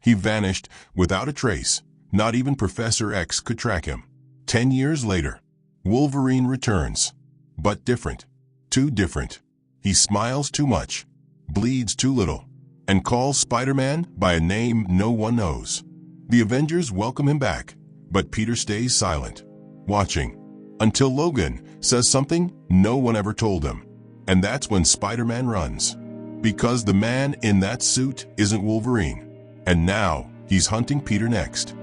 He vanished without a trace. Not even Professor X could track him. 10 years later, Wolverine returns. But different. Too different. He smiles too much, bleeds too little, and calls Spider-Man by a name no one knows. The Avengers welcome him back, but Peter stays silent, watching, until Logan says something no one ever told him. And that's when Spider-Man runs. Because the man in that suit isn't Wolverine. And now he's hunting Peter next.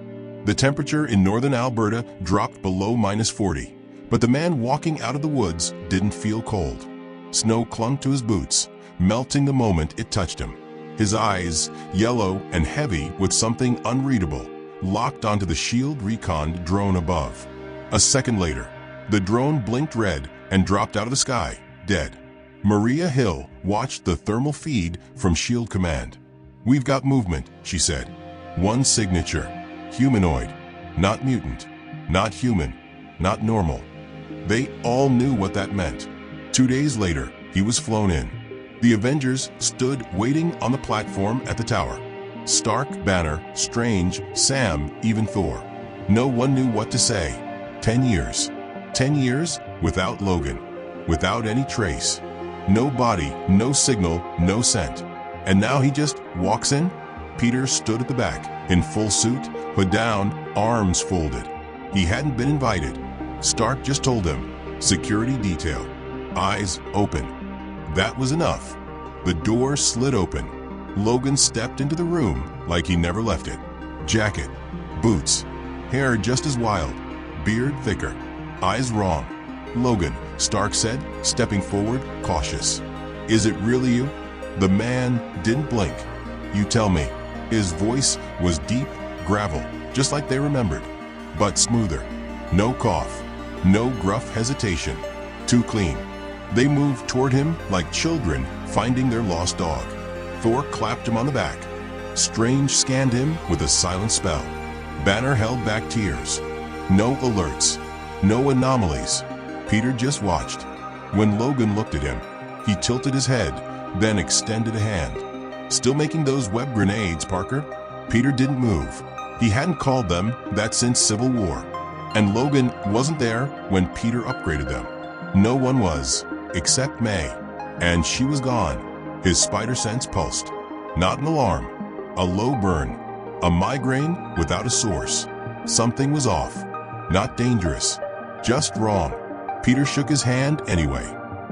The temperature in northern Alberta dropped below -40, but the man walking out of the woods didn't feel cold. Snow clung to his boots, melting the moment it touched him. His eyes, yellow and heavy with something unreadable, locked onto the SHIELD recon drone above. A second later, the drone blinked red and dropped out of the sky, dead. Maria Hill watched the thermal feed from SHIELD Command. "We've got movement," she said. "One signature. Humanoid. Not mutant. Not human. Not normal." They all knew what that meant. 2 days later, he was flown in. The Avengers stood waiting on the platform at the tower. Stark, Banner, Strange, Sam, even Thor. No one knew what to say. 10 years. 10 years without Logan. Without any trace. No body, no signal, no scent. And now he just walks in? Peter stood at the back, in full suit, hood down, arms folded. He hadn't been invited. Stark just told him. Security detail. Eyes open. That was enough. The door slid open. Logan stepped into the room like he never left it. Jacket, boots, hair just as wild, beard thicker, eyes wrong. "Logan," Stark said, stepping forward, cautious. "Is it really you?" The man didn't blink. "You tell me." His voice was deep, gravel, just like they remembered, but smoother. No cough, no gruff hesitation. Too clean. They moved toward him like children finding their lost dog. Thor clapped him on the back. Strange scanned him with a silent spell. Banner held back tears. No alerts, no anomalies. Peter just watched. When Logan looked at him, he tilted his head, then extended a hand. "Still making those web grenades, Parker?" Peter didn't move. He hadn't called them that since Civil War. And Logan wasn't there when Peter upgraded them. No one was, except May. And she was gone. His spider sense pulsed. Not an alarm. A low burn. A migraine without a source. Something was off. Not dangerous. Just wrong. Peter shook his hand anyway.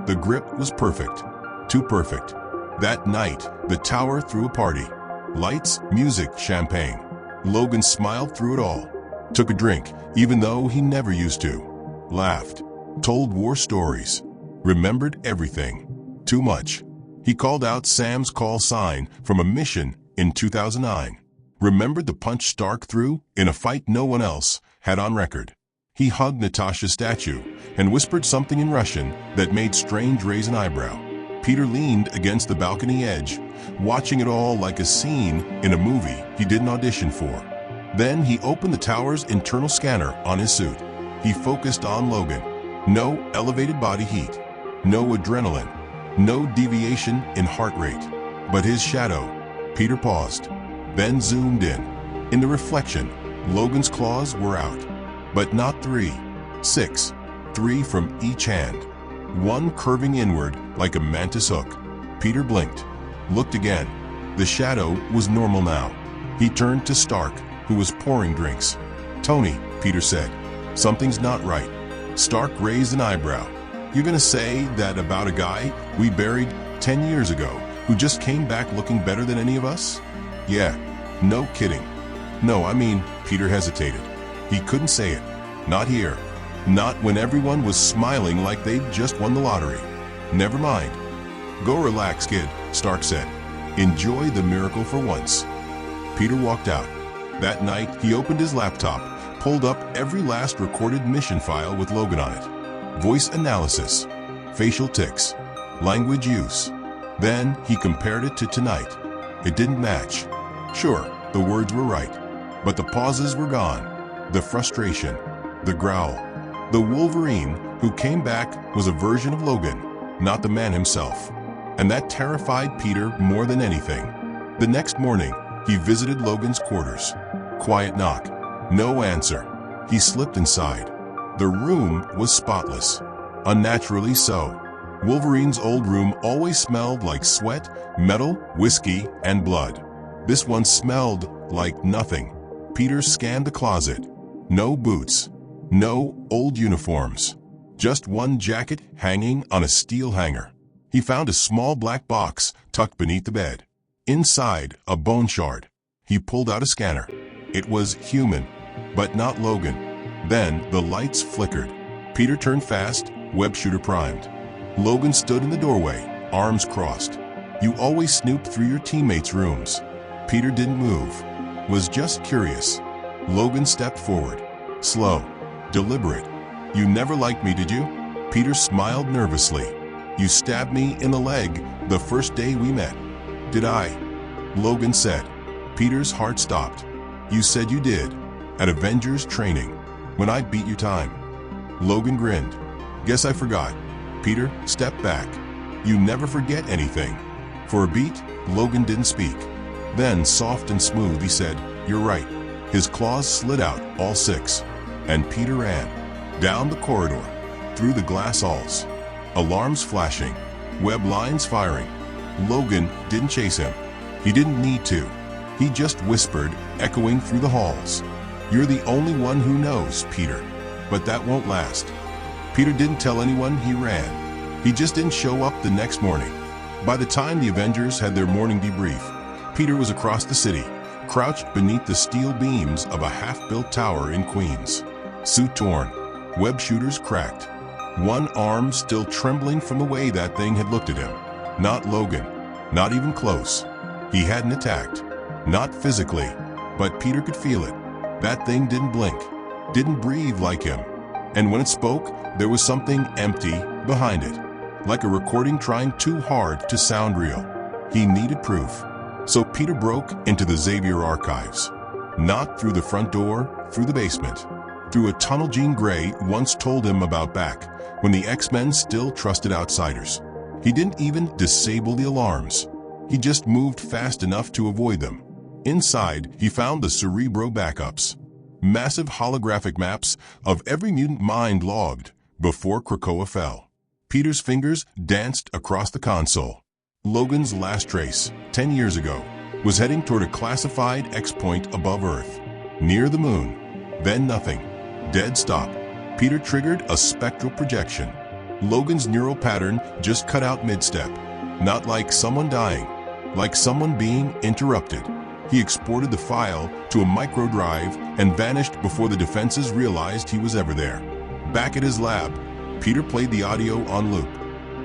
The grip was perfect. Too perfect. That night, the tower threw a party. Lights, music, champagne. Logan smiled through it all. Took a drink, even though he never used to. Laughed. Told war stories. Remembered everything. Too much. He called out Sam's call sign from a mission in 2009. Remembered the punch Stark threw in a fight no one else had on record. He hugged Natasha's statue and whispered something in Russian that made Strange raise an eyebrow. Peter leaned against the balcony edge, watching it all like a scene in a movie he didn't audition for. Then he opened the tower's internal scanner on his suit. He focused on Logan. No elevated body heat. No adrenaline. No deviation in heart rate. But his shadow. Peter paused, then zoomed in. In the reflection, Logan's claws were out. But not 3. 6. 3 from each hand. One curving inward like a mantis hook. Peter blinked. Looked again. The shadow was normal now. He turned to Stark, who was pouring drinks. "Tony," Peter said, "something's not right." Stark raised an eyebrow. "You're gonna say that about a guy we buried 10 years ago who just came back looking better than any of us?" "Yeah, no kidding." "No, I mean," Peter hesitated. He couldn't say it. Not here. Not when everyone was smiling like they'd just won the lottery. "Never mind." "Go relax, kid," Stark said. "Enjoy the miracle for once." Peter walked out. That night, he opened his laptop, pulled up every last recorded mission file with Logan on it. Voice analysis, facial tics, language use. Then he compared it to tonight. It didn't match. Sure, the words were right, but the pauses were gone. The frustration, the growl. The Wolverine who came back was a version of Logan, not the man himself. And that terrified Peter more than anything. The next morning, He visited Logan's quarters. Quiet knock. No answer. He slipped inside. The room was spotless. Unnaturally so. Wolverine's old room always smelled like sweat, metal, whiskey, and blood. This one smelled like nothing. Peter scanned the closet. No boots. No old uniforms. Just one jacket hanging on a steel hanger. He found a small black box tucked beneath the bed. Inside, a bone shard. He pulled out a scanner. It was human, but not Logan. Then the lights flickered. Peter turned fast, web shooter primed. Logan stood in the doorway, arms crossed. You always snoop through your teammates' rooms. Peter didn't move. Was just curious. Logan stepped forward. Slow. Deliberate. You never liked me, did you? Peter smiled nervously. You stabbed me in the leg the first day we met. Did I? Logan said. Peter's heart stopped. You said you did. At Avengers training. When I beat you time. Logan grinned. Guess I forgot. Peter, step back. You never forget anything. For a beat, Logan didn't speak. Then, soft and smooth, he said, You're right. His claws slid out, all six. And Peter ran. Down the corridor. Through the glass halls. Alarms flashing. Web lines firing. Logan didn't chase him. He didn't need to. He just whispered, echoing through the halls. You're the only one who knows, Peter. But that won't last. Peter didn't tell anyone he ran. He just didn't show up the next morning. By the time the Avengers had their morning debrief, Peter was across the city, crouched beneath the steel beams of a half-built tower in Queens. Suit torn, web shooters cracked. One arm still trembling from the way that thing had looked at him. Not Logan. Not even close. He hadn't attacked. Not physically. But Peter could feel it. That thing didn't blink. Didn't breathe like him. And when it spoke, there was something empty behind it. Like a recording trying too hard to sound real. He needed proof. So Peter broke into the Xavier archives. Not through the front door, through the basement. Through a tunnel Jean Grey once told him about back when the X-Men still trusted outsiders. He didn't even disable the alarms. He just moved fast enough to avoid them. Inside, he found the Cerebro backups. Massive holographic maps of every mutant mind logged before Krakoa fell. Peter's fingers danced across the console. Logan's last trace, 10 years ago, was heading toward a classified X-point above Earth. Near the moon. Then nothing. Dead stop. Peter triggered a spectral projection. Logan's neural pattern just cut out mid-step. Not like someone dying. Like someone being interrupted. He exported the file to a micro drive and vanished before the defenses realized he was ever there. Back at his lab, Peter played the audio on loop.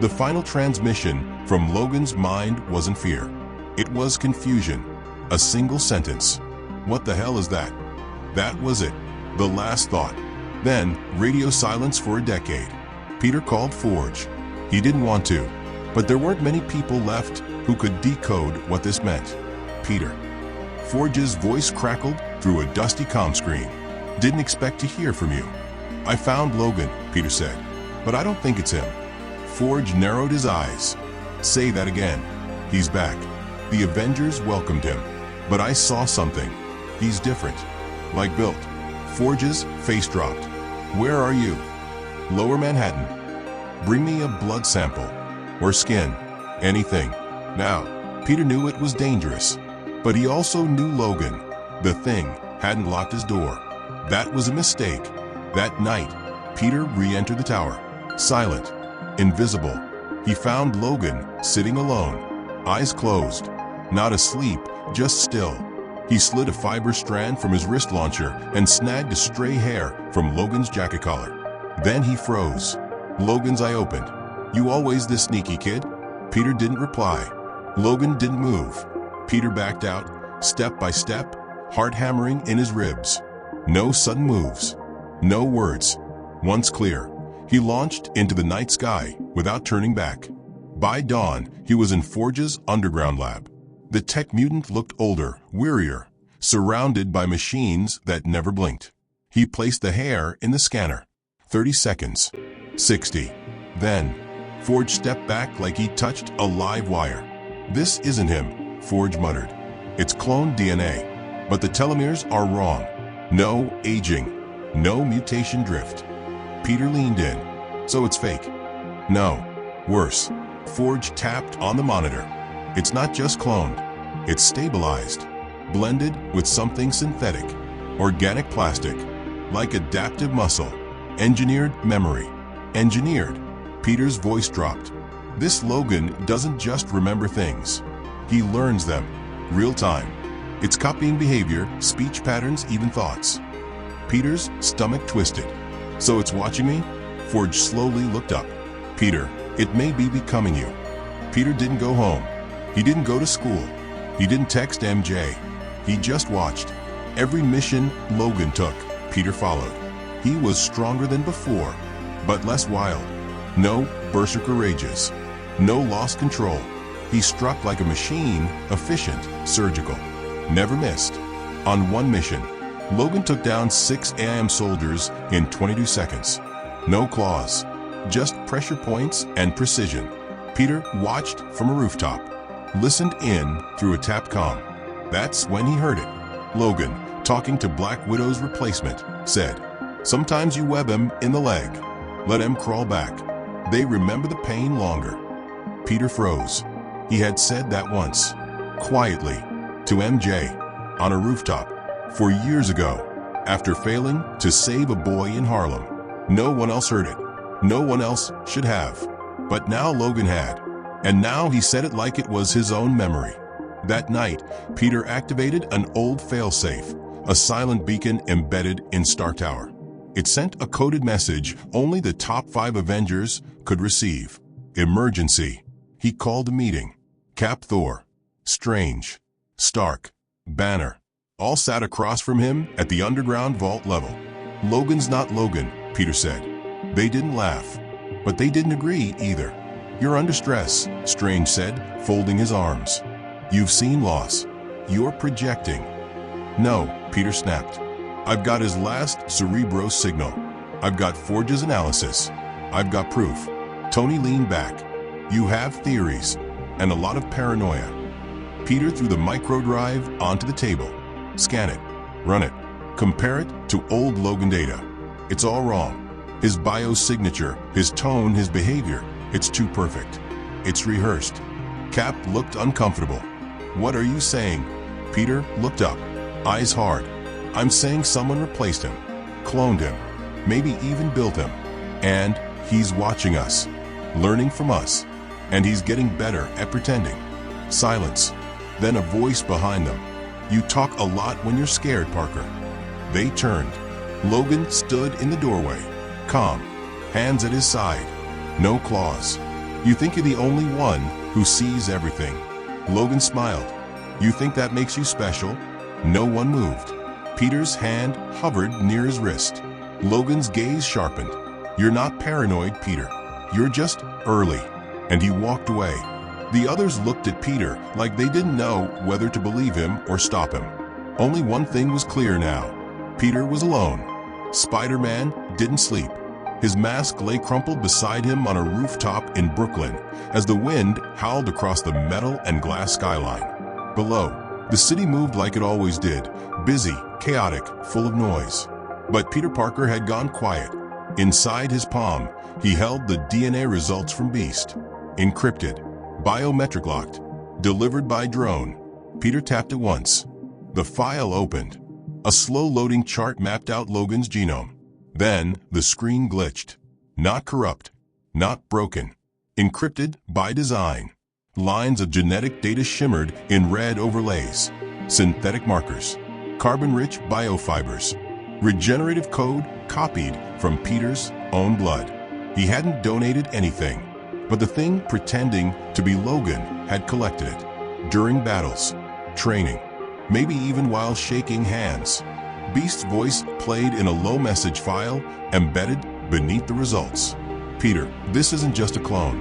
The final transmission from Logan's mind wasn't fear. It was confusion. A single sentence. What the hell is that? That was it. The last thought. Then, radio silence for a decade. Peter called Forge. He didn't want to, but there weren't many people left who could decode what this meant. Peter. Forge's voice crackled through a dusty comm screen. Didn't expect to hear from you. I found Logan, Peter said, but I don't think it's him. Forge narrowed his eyes. Say that again. He's back. The Avengers welcomed him, but I saw something. He's different. Like built. Forge's face dropped. Where are you? Lower Manhattan. Bring me a blood sample. Or skin. Anything. Now, Peter knew it was dangerous. But he also knew Logan. The thing hadn't locked his door. That was a mistake. That night, Peter re-entered the tower. Silent. Invisible. He found Logan sitting alone. Eyes closed. Not asleep, just still. He slid a fiber strand from his wrist launcher and snagged a stray hair from Logan's jacket collar. Then he froze. Logan's eye opened. You always this sneaky, kid? Peter didn't reply. Logan didn't move. Peter backed out, step by step, heart hammering in his ribs. No sudden moves. No words. Once clear, he launched into the night sky without turning back. By dawn, he was in Forge's underground lab. The tech mutant looked older, wearier, surrounded by machines that never blinked. He placed the hair in the scanner. 30 seconds. 60. Then, Forge stepped back like he touched a live wire. This isn't him, Forge muttered. It's cloned DNA, but the telomeres are wrong. No aging, no mutation drift. Peter leaned in. So it's fake? No. Worse. Forge tapped on the monitor. It's not just cloned. It's stabilized, blended with something synthetic, organic plastic, like adaptive muscle, engineered memory. Engineered. Peter's voice dropped. This Logan doesn't just remember things. He learns them, real time. It's copying behavior, speech patterns, even thoughts. Peter's stomach twisted. So it's watching me? Forge slowly looked up. Peter, it may be becoming you. Peter didn't go home. He didn't go to school. He didn't text MJ. He just watched. Every mission Logan took, Peter followed. He was stronger than before, but less wild. No berserker rages. No lost control. He struck like a machine, efficient, surgical. Never missed. On one mission, Logan took down 6 AM soldiers in 22 seconds. No claws, just pressure points and precision. Peter watched from a rooftop, listened in through a tapped comm. That's when he heard it. Logan, talking to Black Widow's replacement, said, "Sometimes you web him in the leg. Let him crawl back. They remember the pain longer." Peter froze. He had said that once, quietly, to MJ, on a rooftop, 4 years ago, after failing to save a boy in Harlem. No one else heard it. No one else should have. But now Logan had. And now he said it like it was his own memory. That night, Peter activated an old failsafe, a silent beacon embedded in Star Tower. It sent a coded message only the top 5 Avengers could receive. Emergency. He called a meeting. Cap, Thor, Strange, Stark, Banner, all sat across from him at the underground vault level. "Logan's not Logan," Peter said. They didn't laugh, but they didn't agree either. "You're under stress," Strange said, folding his arms. "You've seen loss. You're projecting." "No," Peter snapped. "I've got his last Cerebro signal. I've got Forge's analysis. I've got proof." Tony leaned back. "You have theories, and a lot of paranoia." Peter threw the micro drive onto the table. "Scan it. Run it. Compare it to old Logan data. It's all wrong. His biosignature, his tone, his behavior. It's too perfect. It's rehearsed." Cap looked uncomfortable. "What are you saying?" Peter looked up, eyes hard. "I'm saying someone replaced him, cloned him, maybe even built him. And he's watching us, learning from us. And he's getting better at pretending." Silence. Then a voice behind them. "You talk a lot when you're scared, Parker." They turned. Logan stood in the doorway, calm, hands at his side. No claws. "You think you're the only one who sees everything." Logan smiled. "You think that makes you special?" No one moved. Peter's hand hovered near his wrist. Logan's gaze sharpened. "You're not paranoid, Peter. You're just early." And he walked away. The others looked at Peter like they didn't know whether to believe him or stop him. Only one thing was clear now. Peter was alone. Spider-Man didn't sleep. His mask lay crumpled beside him on a rooftop in Brooklyn as the wind howled across the metal and glass skyline. Below, the city moved like it always did, busy, chaotic, full of noise. But Peter Parker had gone quiet. Inside his palm, he held the DNA results from Beast. Encrypted, biometric locked, delivered by drone. Peter tapped it once. The file opened. A slow-loading chart mapped out Logan's genome. Then the screen glitched. Not corrupt, not broken. Encrypted by design. Lines of genetic data shimmered in red overlays. Synthetic markers. Carbon-rich biofibers. Regenerative code copied from Peter's own blood. He hadn't donated anything, but the thing pretending to be Logan had collected it. During battles, training, maybe even while shaking hands. Beast's voice played in a low message file embedded beneath the results. "Peter, this isn't just a clone.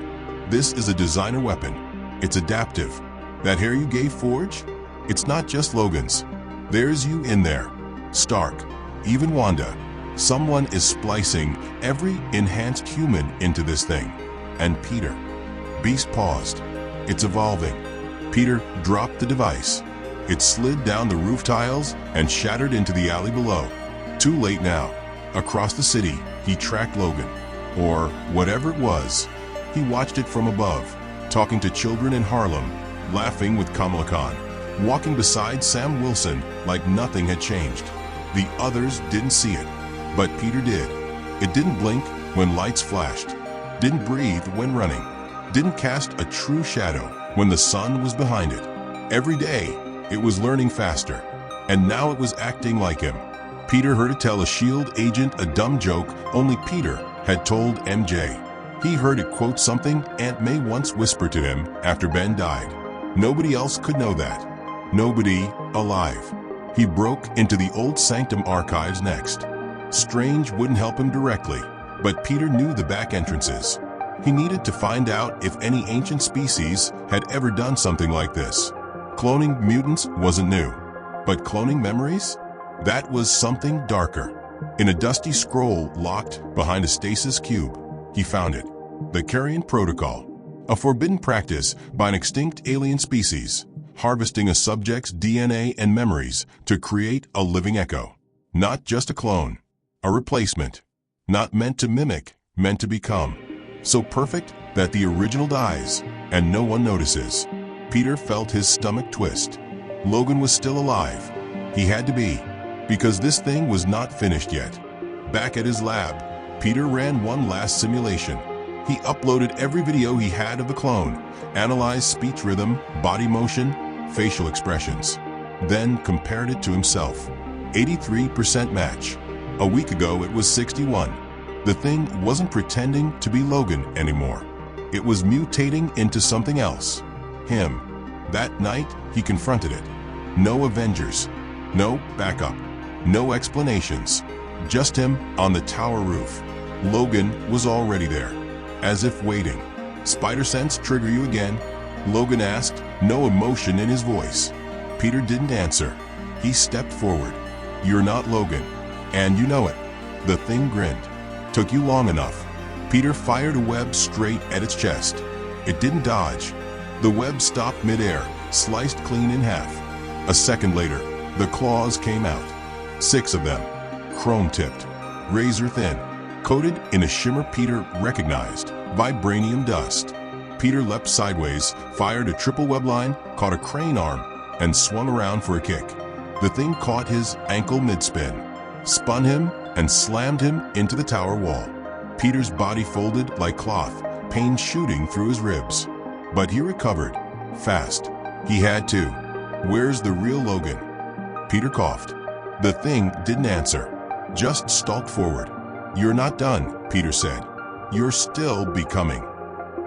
This is a designer weapon. It's adaptive. That hair you gave Forge? It's not just Logan's. There's you in there. Stark, even Wanda. Someone is splicing every enhanced human into this thing. And Peter." Beast paused. "It's evolving." Peter dropped the device. It slid down the roof tiles and shattered into the alley below. Too late now. Across the city, he tracked Logan, or whatever it was. He watched it from above, talking to children in Harlem, laughing with Kamala Khan, walking beside Sam Wilson like nothing had changed. The others didn't see it, but Peter did. It didn't blink when lights flashed, didn't breathe when running, didn't cast a true shadow when the sun was behind it. Every day, it was learning faster, and now it was acting like him. Peter heard it tell a S.H.I.E.L.D. agent a dumb joke only Peter had told MJ. He heard it quote something Aunt May once whispered to him after Ben died. Nobody else could know that. Nobody alive. He broke into the old Sanctum archives next. Strange wouldn't help him directly, but Peter knew the back entrances. He needed to find out if any ancient species had ever done something like this. Cloning mutants wasn't new, but cloning memories? That was something darker. In a dusty scroll locked behind a stasis cube, he found it. The Carrion Protocol, a forbidden practice by an extinct alien species, harvesting a subject's DNA and memories to create a living echo. Not just a clone, a replacement. Not meant to mimic, meant to become. So perfect that the original dies, and no one notices. Peter felt his stomach twist. Logan was still alive. He had to be, because this thing was not finished yet. Back at his lab, Peter ran one last simulation. He uploaded every video he had of the clone, analyzed speech rhythm, body motion, facial expressions, then compared it to himself. 83% match. A week ago it was 61. The thing wasn't pretending to be Logan anymore. It was mutating into something else. Him. That night, he confronted it. No Avengers. No backup. No explanations. Just him on the tower roof. Logan was already there, as if waiting. Spider sense trigger you again? Logan asked, no emotion in his voice. Peter didn't answer. He stepped forward. You're not Logan, and you know it. The thing grinned. Took you long enough. Peter fired a web straight at its chest. It didn't dodge. The web stopped midair, sliced clean in half. A second later, the claws came out. 6 of them, chrome-tipped, razor-thin, coated in a shimmer Peter recognized, vibranium dust. Peter leapt sideways, fired a triple web line, caught a crane arm, and swung around for a kick. The thing caught his ankle mid-spin, spun him, and slammed him into the tower wall. Peter's body folded like cloth, pain shooting through his ribs. But he recovered, fast. He had to. Where's the real Logan? Peter coughed. The thing didn't answer, just stalked forward. You're not done, Peter said. You're still becoming.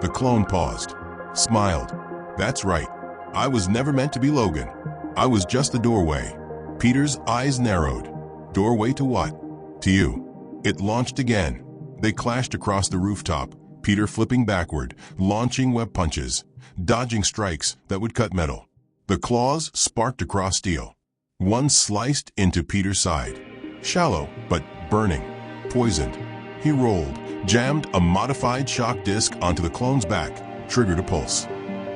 The clone paused, smiled. That's right. I was never meant to be Logan. I was just the doorway. Peter's eyes narrowed. Doorway to what? To you. It launched again. They clashed across the rooftop, Peter flipping backward, launching web punches, dodging strikes that would cut metal. The claws sparked across steel. One sliced into Peter's side. Shallow, but burning. Poisoned. He rolled, jammed a modified shock disc onto the clone's back, triggered a pulse.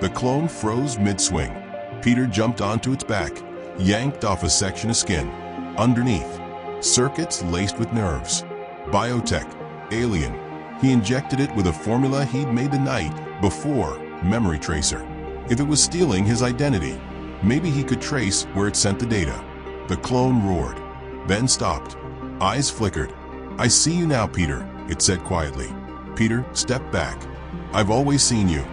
The clone froze mid-swing. Peter jumped onto its back, yanked off a section of skin. Underneath, circuits laced with nerves. Biotech, alien. He injected it with a formula he'd made the night before, memory tracer. If it was stealing his identity, maybe he could trace where it sent the data. The clone roared, then stopped. Eyes flickered. I see you now, Peter, it said quietly. Peter stepped back. I've always seen you.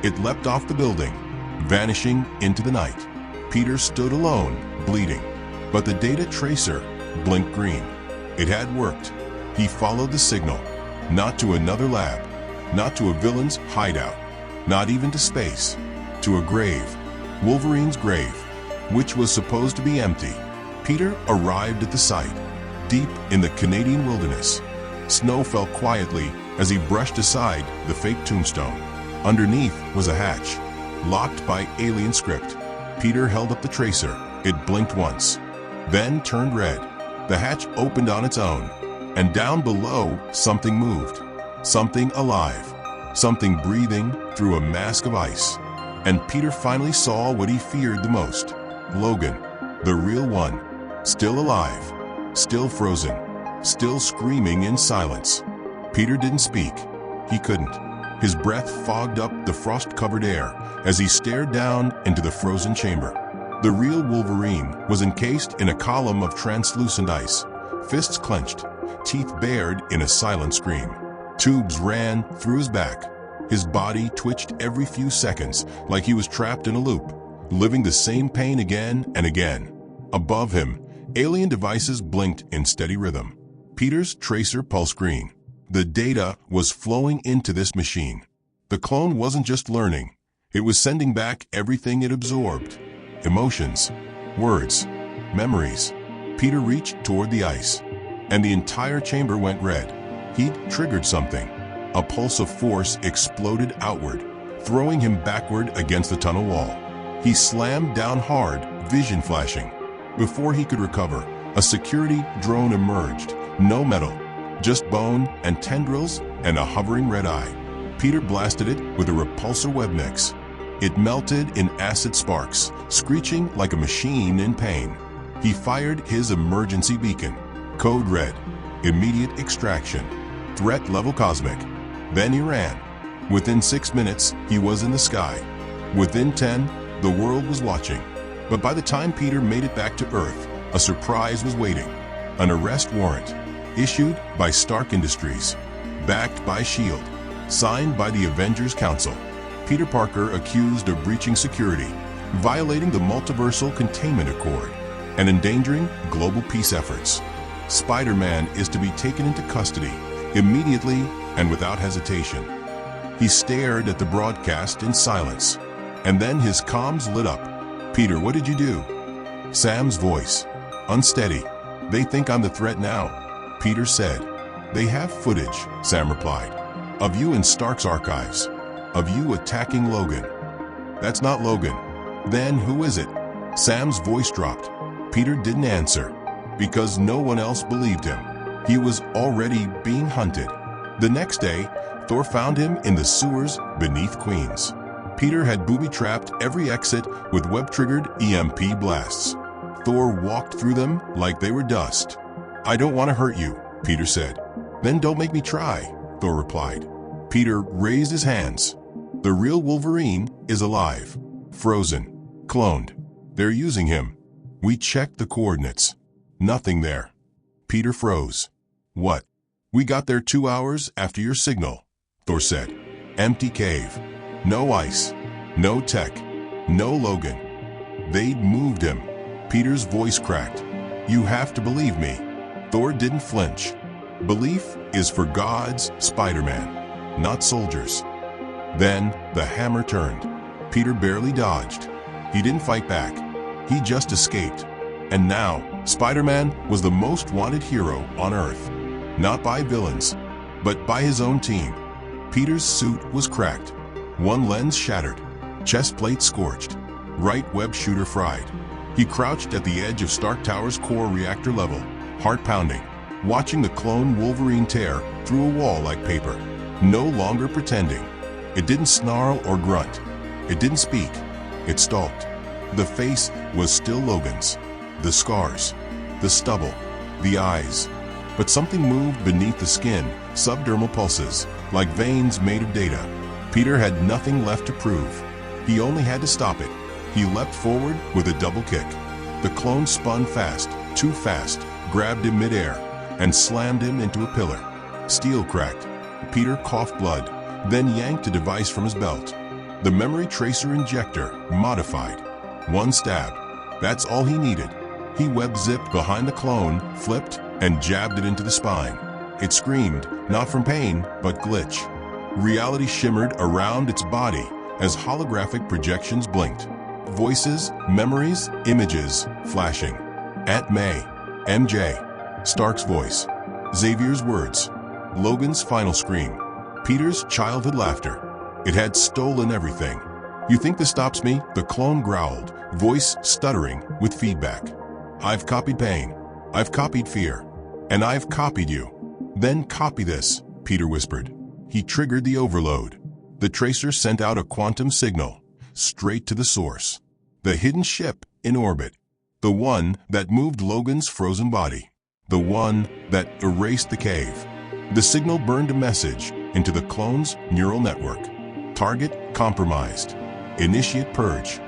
It leapt off the building, vanishing into the night. Peter stood alone, bleeding. But the data tracer blinked green. It had worked. He followed the signal. Not to another lab. Not to a villain's hideout. Not even to space. To a grave. Wolverine's grave, which was supposed to be empty. Peter arrived at the site, deep in the Canadian wilderness. Snow fell quietly as he brushed aside the fake tombstone. Underneath was a hatch, locked by alien script. Peter held up the tracer. It blinked once, then turned red. The hatch opened on its own, and down below something moved. Something alive. Something breathing through a mask of ice. And Peter finally saw what he feared the most. Logan, the real one, still alive, still frozen, still screaming in silence. Peter didn't speak. He couldn't. His breath fogged up the frost-covered air as he stared down into the frozen chamber. The real Wolverine was encased in a column of translucent ice, fists clenched, teeth bared in a silent scream. Tubes ran through his back. His body twitched every few seconds like he was trapped in a loop, living the same pain again and again. Above him, alien devices blinked in steady rhythm. Peter's tracer pulse green. The data was flowing into this machine. The clone wasn't just learning. It was sending back everything it absorbed. Emotions, words, memories. Peter reached toward the ice, and the entire chamber went red. He'd triggered something. A pulse of force exploded outward, throwing him backward against the tunnel wall. He slammed down hard, vision flashing. Before he could recover, a security drone emerged. No metal, just bone and tendrils and a hovering red eye. Peter blasted it with a repulsor web mix. It melted in acid sparks, screeching like a machine in pain. He fired his emergency beacon. Code red. Immediate extraction. Threat level cosmic. Then he ran. Within 6 minutes, he was in the sky. Within 10, the world was watching. But by the time Peter made it back to Earth, a surprise was waiting. An arrest warrant, issued by Stark Industries, backed by S.H.I.E.L.D., signed by the Avengers Council. Peter Parker accused of breaching security, violating the Multiversal Containment Accord, and endangering global peace efforts. Spider-Man is to be taken into custody, immediately and without hesitation. He stared at the broadcast in silence, and then his comms lit up. "Peter, what did you do?" Sam's voice, unsteady. "They think I'm the threat now," Peter said. "They have footage," Sam replied, "of you in Stark's archives, of you attacking Logan." "That's not Logan." "Then who is it?" Sam's voice dropped. Peter didn't answer, because no one else believed him. He was already being hunted. The next day, Thor found him in the sewers beneath Queens. Peter had booby-trapped every exit with web-triggered EMP blasts. Thor walked through them like they were dust. "I don't want to hurt you," Peter said. "Then don't make me try," Thor replied. Peter raised his hands. "The real Wolverine is alive, frozen, cloned. They're using him. We checked the coordinates. Nothing there." Peter froze. "What?" "We got there 2 hours after your signal," Thor said. "Empty cave. No ice. No tech. No Logan. They'd moved him." Peter's voice cracked. "You have to believe me." Thor didn't flinch. "Belief is for gods, Spider-Man, not soldiers." Then the hammer turned. Peter barely dodged. He didn't fight back. He just escaped. And now, Spider-Man was the most wanted hero on Earth. Not by villains, but by his own team. Peter's suit was cracked. One lens shattered. Chest plate scorched. Right web shooter fried. He crouched at the edge of Stark Tower's core reactor level, heart pounding, watching the clone Wolverine tear through a wall like paper. No longer pretending. It didn't snarl or grunt. It didn't speak. It stalked. The face was still Logan's. The scars, the stubble, the eyes. But something moved beneath the skin, subdermal pulses, like veins made of data. Peter had nothing left to prove. He only had to stop it. He leapt forward with a double kick. The clone spun fast, too fast, grabbed him midair, and slammed him into a pillar. Steel cracked. Peter coughed blood, then yanked a device from his belt. The memory tracer injector, modified. One stab. That's all he needed. He web-zipped behind the clone, flipped, and jabbed it into the spine. It screamed, not from pain, but glitch. Reality shimmered around its body as holographic projections blinked. Voices, memories, images, flashing. Aunt May, MJ, Stark's voice, Xavier's words, Logan's final scream, Peter's childhood laughter. It had stolen everything. "You think this stops me?" the clone growled, voice stuttering with feedback. "I've copied pain. I've copied fear. And I've copied you." "Then copy this," Peter whispered. He triggered the overload. The tracer sent out a quantum signal, straight to the source. The hidden ship in orbit. The one that moved Logan's frozen body. The one that erased the cave. The signal burned a message into the clone's neural network. Target compromised. Initiate purge.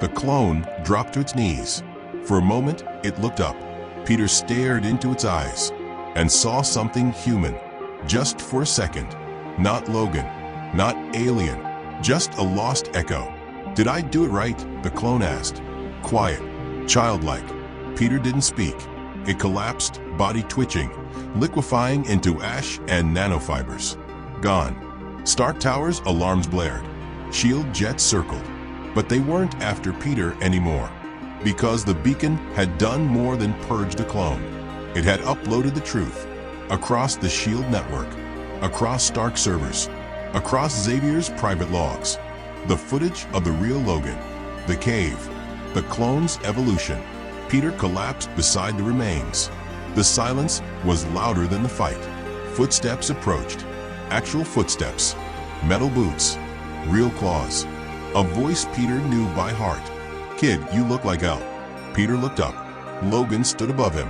The clone dropped to its knees. For a moment, it looked up. Peter stared into its eyes and saw something human. Just for a second. Not Logan. Not alien. Just a lost echo. "Did I do it right?" the clone asked. Quiet. Childlike. Peter didn't speak. It collapsed, body twitching, liquefying into ash and nanofibers. Gone. Stark Tower's alarms blared. Shield jets circled. But they weren't after Peter anymore. Because the beacon had done more than purge the clone. It had uploaded the truth. Across the Shield network. Across Stark servers. Across Xavier's private logs. The footage of the real Logan. The cave. The clone's evolution. Peter collapsed beside the remains. The silence was louder than the fight. Footsteps approached. Actual footsteps. Metal boots. Real claws. A voice Peter knew by heart. "Kid, you look like L." Peter looked up. Logan stood above him.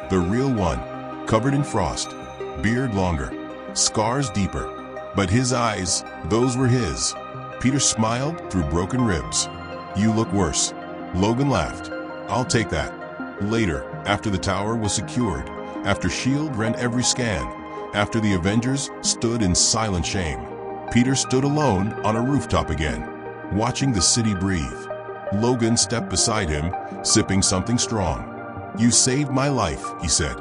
The real one. Covered in frost. Beard longer. Scars deeper. But his eyes, those were his. Peter smiled through broken ribs. "You look worse." Logan laughed. "I'll take that." Later, after the tower was secured, after S.H.I.E.L.D. ran every scan, after the Avengers stood in silent shame, Peter stood alone on a rooftop again, watching the city breathe. Logan stepped beside him, sipping something strong. "You saved my life," he said.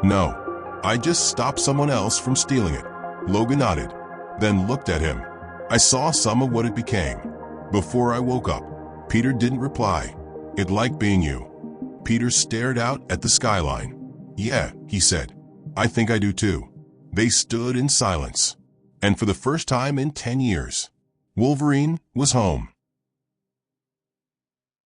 "No, I just stopped someone else from stealing it." Logan nodded, then looked at him. "I saw some of what it became. Before I woke up." Peter didn't reply. "It liked being you." Peter stared out at the skyline. "Yeah," he said. "I think I do too." They stood in silence. And for the first time in 10 years, Wolverine was home.